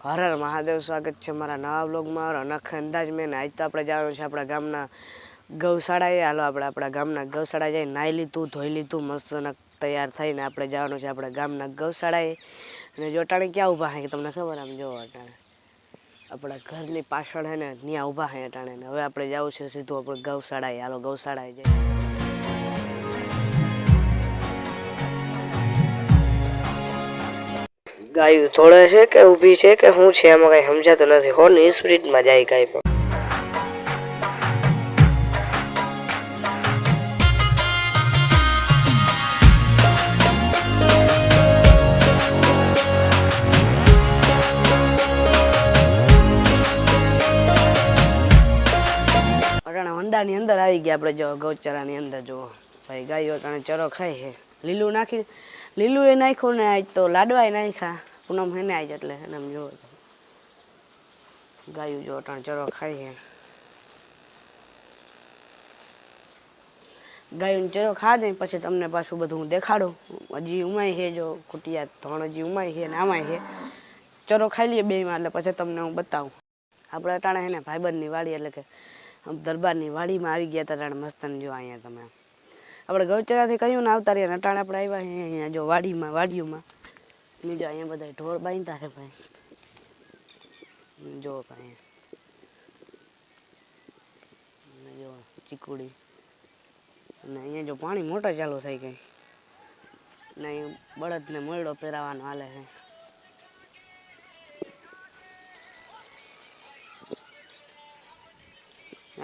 હર હર મહાદેવ, સ્વાગત છે મારા નવા વ્લોગમાં અનોખા અંદાજ મેં. આજ તો આપણે જવાનું છે આપણા ગામના ગૌશાળાએ. હાલો આપણે આપણા ગામના ગૌશાળા જઈ નાહી લીધું, ધોઈ લીધું, મસ્ત તૈયાર થઈને આપણે જવાનું છે આપણા ગામના ગૌશાળાએ. અને જો અટાણે ક્યાં ઊભા હે તમને ખબર? આમ જો અટાણે આપણા ઘરની પાછળ હે ને ત્યાં ઊભા હે અટાણે. હવે આપણે જવું છે સીધું આપણે ગૌશાળાએ. હાલો ગૌશાળાએ જઈએ. ગાયું થોડે છે કે ઊભી છે કે શું છે એમાં કઈ સમજાતું નથી. હોની સ્પીડમાં જાય ગાય પણ. વંડાની અંદર આવી ગયા આપણે. જો ગૌચારાની અંદર જુઓ ભાઈ, ગાયો અટાણે ચરો ખાય છે. લીલું નાખી, લીલું એ નાખ્યું ને આજ તો લાડવા નાખ્યા પૂનમ હે ને આજ, એટલે એને જોવો ગાયું જો અટાણે ચરો ખાય છે. ગાયું ચરો ખા જાય પછી તમને પાછું બધું હું દેખાડું. હજી ઉમાય છે, જો કુટિયા ધણ હજી ઉમાય છે ને આમાંય છે. ચરો ખાઈ લઈએ બેમાં એટલે પછી તમને હું બતાવું. આપણે અટાણે છે ને ભાઈબંધની વાડી એટલે કે દરબારની વાડીમાં આવી ગયા હતા. અટાણે મસ્ત જો અહીંયા તમે આપણે ગૌચરાથી કહ્યું ને આવતા રહ્યા. અટાણે આપણે આવ્યા છીએ અહીંયા જો વાડીમાં, વાડીઓમાં જો અહીંયા બધા ઢોર બાંધતા છે ભાઈ. જો ભાઈ જો ચીકુડી ને અહીંયા જો પાણી મોટર ચાલુ થઈ ગઈ ને અહીં બળદને મોયડો પહેરાવાનો હાલે છે.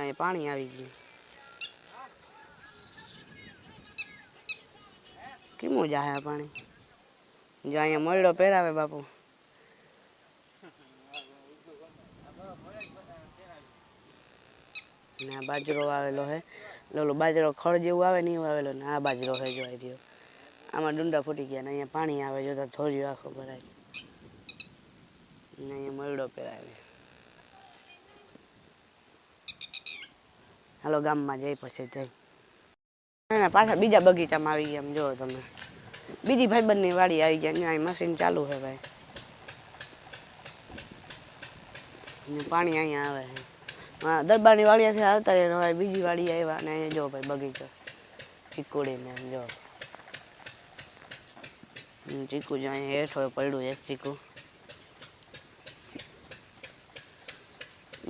અહીં પાણી આવી ગયું. કેમું જાહે આ પાણી? જો અહીંયા મોયડો પહેરાવે બાપુ. ને આ બાજરો આવેલો હે. ઓલો બાજરો ખડ જેવું આવે ને એવું આવેલો ને આ બાજરો હે જોઈ રહ્યો. આમાં ડુંડા ફૂટી ગયા ને અહીંયા પાણી આવે જો તો ધોર્યું આખો ભરાય ને અહીંયા મોયડો પહેરાવે. હાલો ગામમાં જઈ પછી જઈ પાછા બીજા બગીચામાં આવી ગયા. જો તમે બીજી ભાઈબંધની વાડી આવી ગયા. અહીંયા મશીન ચાલુ છે ભાઈ ને પાણી અહીંયા આવે છે. હા, દરબારની વાડીયાથી આવતા રહ્યા. બીજી વાડી આવ્યા અને અહીંયા જો ભાઈ બગીચો ચીકુડીને જો ચીકુ જો અહીંયા હેઠો પડ્યું એક ચીકુ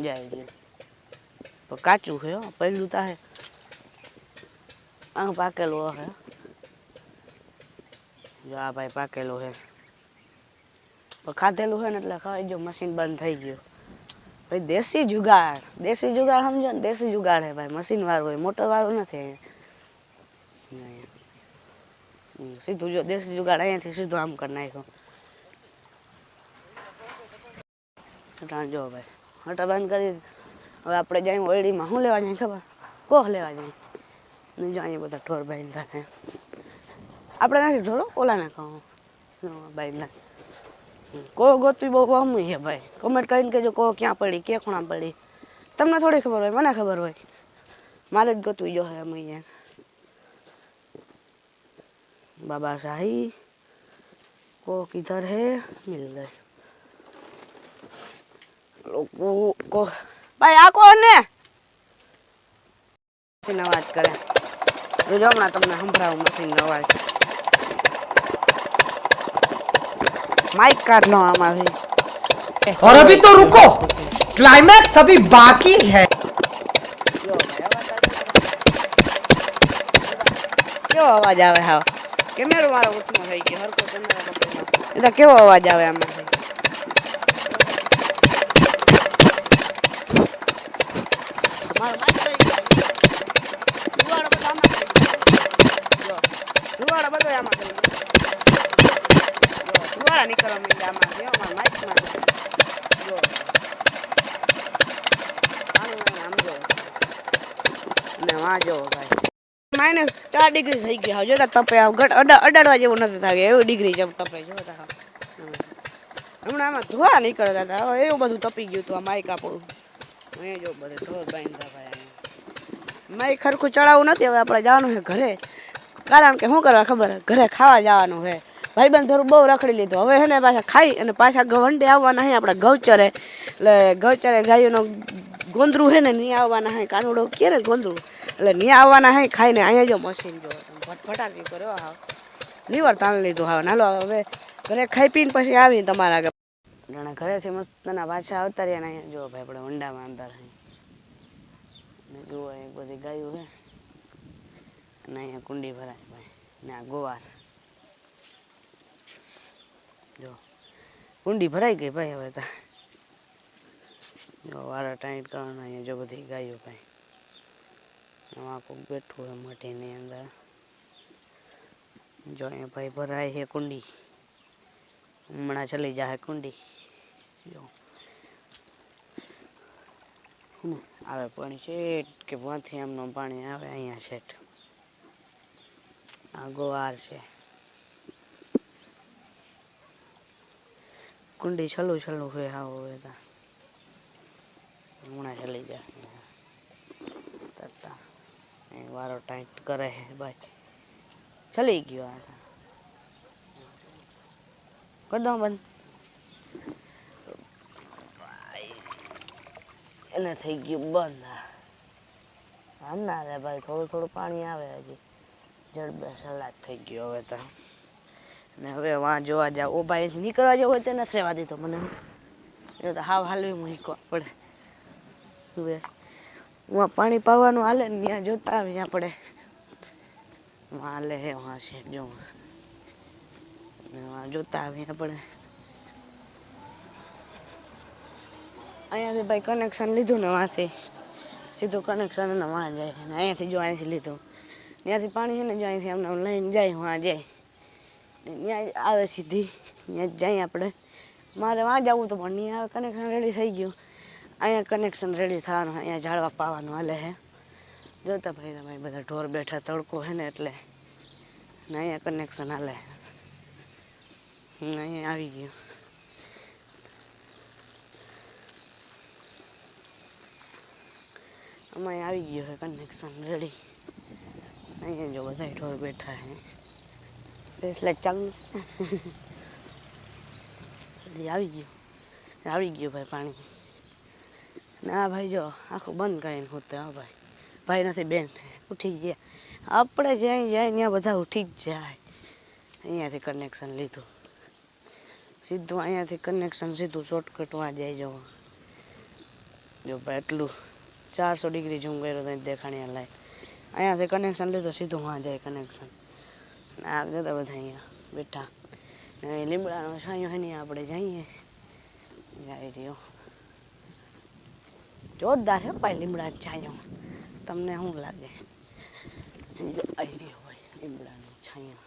જાય છે. કાચું છે પડ્યું તા હે. આ પાકેલું હે જો. આ ભાઈ પાકેલું હે ખાધેલું હે ને એટલે ખાઈ જો. મશીન બંધ થઈ ગયું ભાઈ. દેશી જુગાડ, દેશી જુગાડ સમજો ને. દેશી જુગાડ હે ભાઈ. મશીન વાળું હોય, મોટર વાળું નથી. સીધું જો દેશી જુગાડ અહીંયાથી સીધું આમ કરી નાખ્યો. જો ભાઈ હટા બંધ કરી. હવે આપણે જઈએ ઓરડીમાં. શું લેવા જાય ખબર? કોહ લેવા જાય. જો અહીંયા બધા ઢોર બાંધતા છે. આપણે નથી ઢોરો, ઓલાને કહું બાંધતા. કોહ ગોતવી બહુ અમું છે ભાઈ. કમેન્ટ કરીને કહેજો કોહ ક્યાં પડી, કે ખૂણા પડી. તમને થોડી ખબર હોય, મને ખબર હોય. મારે જ ગોતવી જો હે અમે અહીંયા. बाबा शाही को किधर है? मिल गए को भाई आ कौन ने मशीन अवाज करे जो हमें तमने संभळाव मशीन अवाज माइक काट लो आमाथी और अभी तो रुको क्लाइमैक्स अभी बाकी है क्यों अवाज आवे हा कैमरो मारो उठनो થઈ ગયો હરકો કેમેરા પકડનો એટલે કેવો અવાજ આવે આમાંથી મારો માઈક કરી ગયો રૂવાડા બધા આમાં કરી જો રૂવાડા નીકળવા માંડ્યા આમાં જો મારા માઈક માં જો આમ જો ને વા જો ભાઈ -4 ડિગ્રી થઈ ગયો જો તપે અડાડવા જેવું નથી થાય એવું ડિગ્રી જેમ તપે જો હમણાં આમાં ધોવા નીકળતા હતા હવે એવું બધું તપી ગયું હતું આ માઈક આપણું એ જો બધે ઢોર બાંધતા ભાઈ માઈક ખરખું ચડાવવું નથી હવે આપણે જવાનું છે ઘરે કારણ કે શું કરવા ખબર ઘરે ખાવા જવાનું છે ભાઈબંધ ફેરું બહુ રખડી લીધું. હવે હે ને પાછા ખાઈ અને પાછા વંડે આવવાના હે આપણા ગૌચરે. એટલે ગૌચરે ગાયોનો ગોંદરું હે ને ત્યાં આવવાના હે. કાનુડો કે ને ગોંદરું એટલે ત્યાં આવવાના હે ખાઈને. અહીંયા જો મશીન જો ફટાફટી કર્યો હાવ લીવર તાણ લીધું હાવ. નાલો હવે ઘરે ખાઈ પીને પછી આવીને તમારા આગળ જાણે ઘરેથી મસ્તના પાછા આવતા રહ્યા ને અહીંયા જો ભાઈ આપણે વંડામાં અંદર ને જુઓ અહીં બધી ગાયું હે અને અહીંયા કુંડી ભરાય ભાઈ ને આ ગોવાર જો કુંડી ભરાઈ ગઈ ભાઈ. હવે તો જો વાળા ટાઈટ કરવાના અહીંયા જો બધી ગાયો ભાઈ. આમાં કોક બેઠું હોય મઠીની અંદર જો અહીંયા ભાઈ ભરાય છે કુંડી. હમણાં ચલી જાય કુંડી જો આવે પાણી શેઠ કે વાંથી આમનું પાણી આવે અહીંયા શેઠ. આ ગોવાર છે કુંડી છલું છલું હોય હાવ. હવે તા હમણાં ચલી જાય તરતા વારો ટાઈટ કરે છે ભાઈ. ચલી ગયો આ કરી દઉં બંધ. એને થઈ ગયું બંધ. હમણાં રે ભાઈ થોડું થોડું પાણી આવે હજી જડબે સલાડ થઈ ગયો હવે તો. ને હવે વાં જોવા જાવ ઓ ભાઈ નીકળવા જવું હોય તો નથી રહેવા દીધો મને. એ તો હાવ હાલવી મૂકવા પડે. હવે વાં પાણી પાવાનું હાલે ને ત્યાં જોતા આવી આપણે વાં હાલે હે વાં છે જો વાં જોતા આવી આપણે. અહીંયાથી ભાઈ કનેક્શન લીધું ને વાંથી સીધું કનેક્શન એને વાં જાય ને અહીંયાથી જો અહીંથી લીધું ત્યાંથી પાણી છે ને જો અહીંથી અમને લઈને જાય વાં જાય ત્યાં આવે સીધી ત્યાં જાય આપણે. મારે વાં જવું તો પણ ત્યાં આવે કનેક્શન રેડી થઈ ગયું. અહીંયા કનેક્શન રેડી થવાનું અહીંયા ઝાડવા પાવાનું હાલે હે. જોતા ભાઈ તમે બધા ઢોર બેઠા તડકો હે ને એટલે ને અહીંયા કનેક્શન હાલે. અહીંયા આવી ગયું. અમારે આવી ગયું છે કનેક્શન રેડી. અહીંયા જો બધા ઢોર બેઠા હે એટલે ચાલુ આવી ગયું ભાઈ પાણી. ને આ ભાઈ જો આખું બંધ કરીને હોતે. હા ભાઈ ભાઈ નથી બેન ઉઠી ગયા. આપણે જ્યાં જાય ત્યાં બધા ઉઠી જ જાય. અહીંયાથી કનેક્શન લીધું સીધું અહીંયાથી કનેક્શન સીધું શોર્ટકટમાં જાય જો જો ભાઈ એટલું 400 ડિગ્રી ઝૂમ કર્યો તો દેખાણ્યા લાય. અહીંયાથી કનેક્શન લીધું સીધું વાં જાય કનેક્શન. આ જતા બધા અહીંયા બેઠા ને લીમડાનો છાંયો હે ને આપણે જઈએ જાય રહ્યો. જોરદાર હે ભાઈ લીમડાનો છાંયો. તમને શું લાગે? આવી રહ્યો ભાઈ લીમડાનો છાંયો.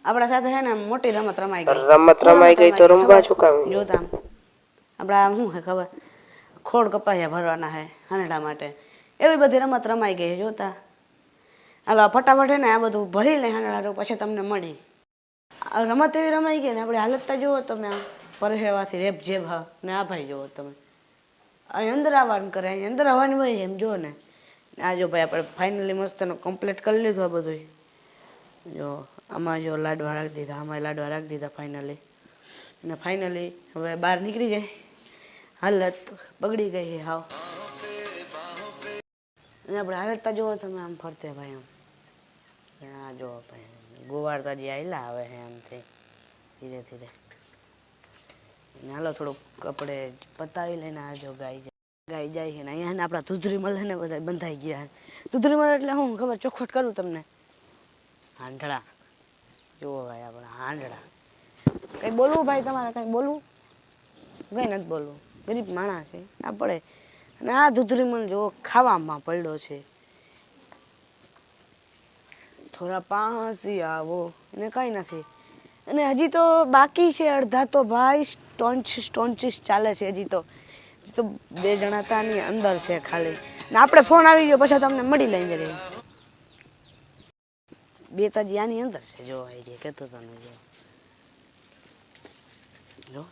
આપણા સાથે છે ને મોટી રમત રમાઈ ગઈ તો રમવા ચૂકાવી જોતા આપણા શું હે ખબર ખોડ કપાયા ભરવાના હે હાંડડા માટે. એવી બધી રમત રમાઈ ગઈ છે જોતા. હાલો ફટાફટ હે ને આ બધું ભરી લે હાંડડા પછી તમને મળી. રમત એવી રમાઈ ગઈ ને આપણે હાલતતા જુઓ તમે પરહેવાથી રેપ જેબ હા ને આ ભાઈ જુઓ તમે અહીં અંદર આવવાનું કરે અહીં અંદર આવવાની ભાઈ એમ જુઓ ને. આ જો ભાઈ આપણે ફાઇનલી મસ્તનો કમ્પ્લીટ કરી લીધું આ બધું. જો આમાં જો લાડવા રાખી દીધા આમાં લાડવા રાખી દીધા ફાઇનલી. અને ફાઇનલી હવે બહાર નીકળી જાય. હાલત બગડી ગઈ છે હાવ. અને આપણે હાલતતા જુઓ તમે આમ ફરતે ભાઈ આમ. હા જો ભાઈ ગોવાર તાજી આવેલા આવે છે આમથી ધીરે ધીરે. હાલો થોડુંક આપણે પતાવી લઈને આ જો ગાય જાય છે ને અહીંયા આપણા ધૂધરી મળે ને બધા બંધાઈ ગયા. ધૂધરી મળે એટલે હું ખબર ચોખવટ કરું તમને. હાંડળા જુઓ ભાઈ આપણા હાંડળા. કંઈ બોલવું ભાઈ તમારે કંઈ બોલવું? કંઈ નથી બોલવું. ગરીબ માણસ છે આપણે. અને આ ધૂધરી મળ જો ખાવામાં પડ્યો છે. થોડા પાસી આવો એને કંઈ નથી. અને હજી તો બાકી છે અડધા તો ભાઈ સ્ટોન્ચીસ ચાલે છે હજી તો 2 જણા તાની અંદર છે ખાલી. ને આપણે ફોન આવી ગયો પછી તમને મળી લઈને જઈએ. 2 તાજી આની અંદર છે જો આઈડિયા કહેતો તને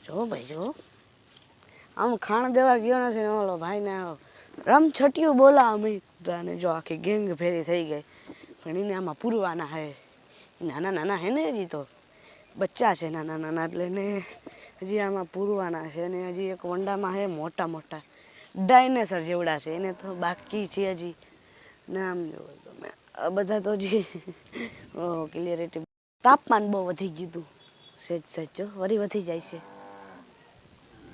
જો ભાઈ જો આમ ખાણ દેવા ગયો નથી ને ઓલો ભાઈને રમછટિયું બોલા અમે જો આખી ગેંગ ભેરી થઈ ગઈ પણ એને આમાં પૂરવાના હે નાના નાના હે ને હજી તો બચ્ચા છે નાના નાના, એટલે ને હજી આમાં પૂરવાના છે. અને હજી એક વંડામાં હે મોટા મોટા ડાયનેસર જેવડા છે, એને તો બાકી છે હજી. નામ જોવો તમે, આ બધા તો હજી ક્લિયરિટી. તાપમાન બહુ વધી ગયું હતું, સહેજ સહેજ જો વળી વધી જાય છે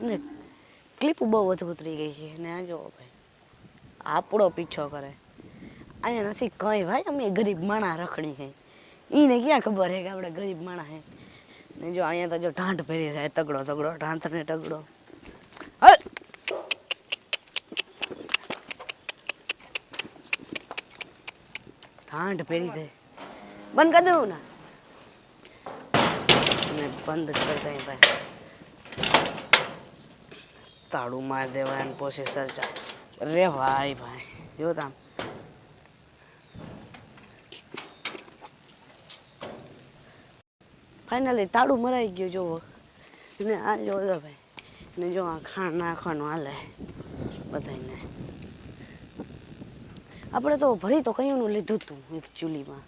ને ક્લિપ બહુ વધુ ઉતરી ગઈ છે. ને આ જો ભાઈ આપણો પીછો કરે, અહીંયા નથી કંઈ ભાઈ, અમે ગરીબ માણા રખડી હે, એને ક્યાં ખબર હે કે આપણે ગરીબ માણા હે. ને જો અહીંયા તો જો ઢાંઢ ભેરી થાય, તગડો તગડો ઢાંઢ ને તગડો. હલ ઢાંઢ ભેરી થાય, બંધ કરી દઉં ના, ને બંધ કરી દઈ ભાઈ, તાળું માર દેવાય ને પ્રોસેસર રે ભાઈ ભાઈ જો તામ. ફાઇનલી તાળું મરાઈ ગયું જોવો. ને આ જો ભાઈ, ને જો આ ખાંડ નાખવાનું હાલે બધાને. આપણે તો ભરી તો કયુંનું લીધું હતું એક ચૂલીમાં,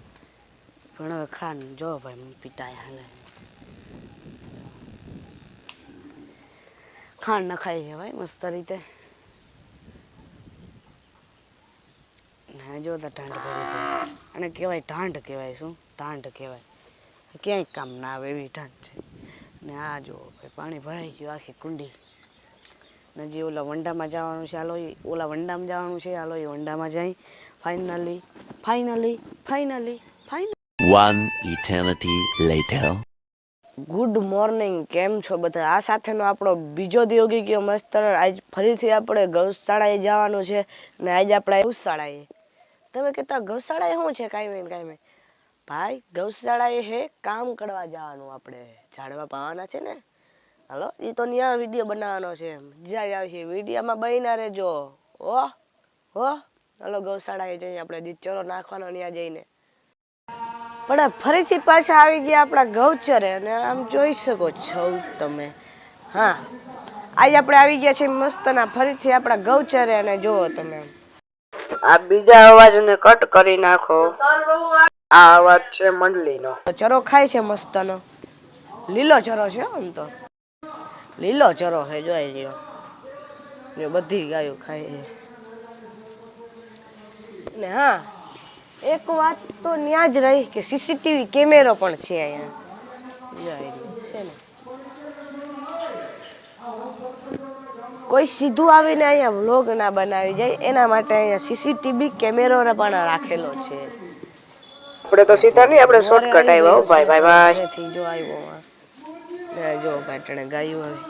પણ હવે ખાંડ જો ભાઈ પીટાય હાલે. ખાંડ નખાઈ છે ભાઈ મસ્ત રીતે. ને જો તો ઢાંઢ ભરી થાય, અને કહેવાય ઢાંઢ કહેવાય, શું ઢાંઢ કહેવાય, ક્યાંય કામ ના આવે એવી ઢાંઢ છે. ને આ જો ભાઈ પાણી ભરાઈ ગયું આખી કુંડી. ને જે ઓલા વંડામાં જવાનું છે હાલો, ઓલા વંડામાં જવાનું છે હાલો, એ વંડામાં જાય. Finally finally finally finally. One eternity later. Good morning, કેમ છો બધા? આ સાથેનો આપણો બીજો દિવસ ઉગી ગયો મસ્ત. આજ ફરીથી આપણે ગૌશાળાએ જવાનું છે. ને આજે આપણે ગૌશાળાએ, તમે કહેતા ગૌશાળાએ શું છે? કાંઈ નહીં ભાઈ, ગૌશાળાએ હે કામ કરવા જવાનું, આપણે ઝાડવા પાવાના છે ને. હાલો, એ તો ત્યાં વિડીયો બનાવવાનો છે, મજા આવશે વિડીયોમાં, બહીના રહેજો. હો હાલો ગૌશાળાએ જઈએ આપણે, ચરો નાખવાનો ત્યાં જઈને. પણ ફરીથી પાછા આવી ગયા આપણા ગૌચરે, અને આમ જોઈ શકો છો તમે. હા, આજે આપણે આવી ગયા છીએ મસ્તના ફરીથી આપણા ગૌચરે. અને જુઓ તમે, આ બીજા અવાજને કટ કરી નાખો, આ અવાજ છે મંડલીનો. ચરો ખાય છે મસ્તનો, લીલો ચરો છે આમ તો, લીલો ચરો છે, જોઈ લ્યો. જો બધી ગાયો ખાય છે. ને હા, એક વાત તો ન્યા જ રહી કે સીસીટીવી કેમેરો પણ છે અહીંયા, છે ને. કોઈ સીધું આવીને અહીંયા વ્લોગ ના બનાવી જાય એના માટે અહીંયા સીસીટીવી કેમેરો પણ રાખેલો છે. આપણે તો સીધા નહીં, આપણે શોર્ટકટ આવ્યા ભાઈ ભાઈ ભાઈ થી જો આવ્યો. જો પાટણે ગાયું આવી.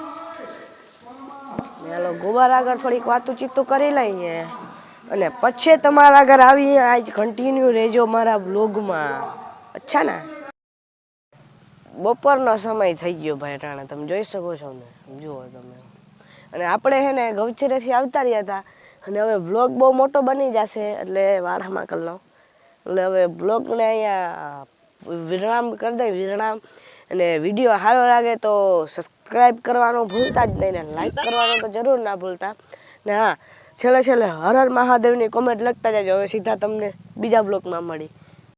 હાલો ગોબર આગળ થોડીક વાતું કરી લઈએ, અને પછી તમારા આગળ આવી. આજ કન્ટિન્યુ રહેજો મારા બ્લોગમાં, અચ્છા ને. બપોરનો સમય થઈ ગયો ભાઈ ટાણે, તમે જોઈ શકો છો ને, જુઓ તમે. અને આપણે હે ને ગૌચરેથી આવતા રહ્યા હતા, અને હવે બ્લોગ બહુ મોટો બની જશે, એટલે વારામાં કરી લઉં. એટલે હવે બ્લોગને અહીંયા વિરામ કરી દઈ, વિરામ. અને વિડીયો સારો લાગે તો સબસ્ક્રાઈબ કરવાનું ભૂલતા જ નહીં, ને લાઈક કરવાનું તો જરૂર ના ભૂલતા. ને હા, છેલ્લે હર હર મહાદેવની કોમેન્ટ લખતા જજો. હવે સીધા તમને બીજા બ્લોગમાં મળી.